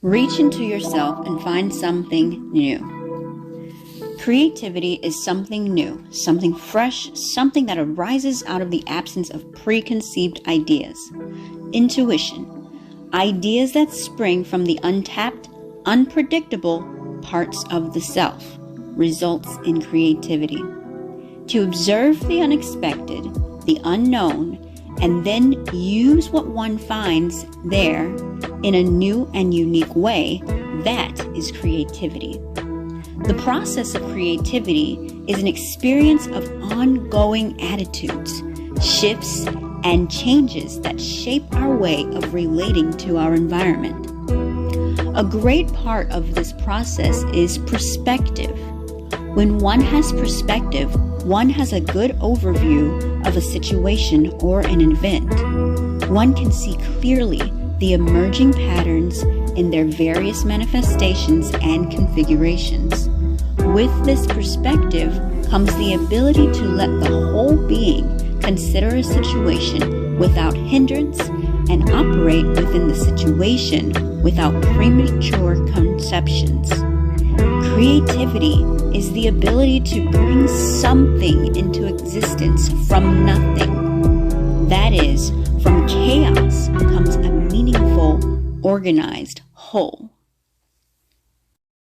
Reach into yourself and find something new. Creativity is something new, something fresh, something that arises out of the absence of preconceived ideas. Intuition. Ideas that spring from the untapped, unpredictable parts of the self results in creativity. To observe the unexpected, the unknown, and then use what one finds there in a new and unique way, that is creativity. The process of creativity is an experience of ongoing attitudes, shifts, and changes that shape our way of relating to our environment. A great part of this process is perspective. When one has perspective, one has a good overview of a situation or an event. One can see clearly the emerging patterns in their various manifestations and configurations. With this perspective comes the ability to let the whole being consider a situation without hindrance and operate within the situation without premature conceptions. Creativity is the ability to bring something into existence from nothing. That is, from chaos comes a meaningful, organized whole.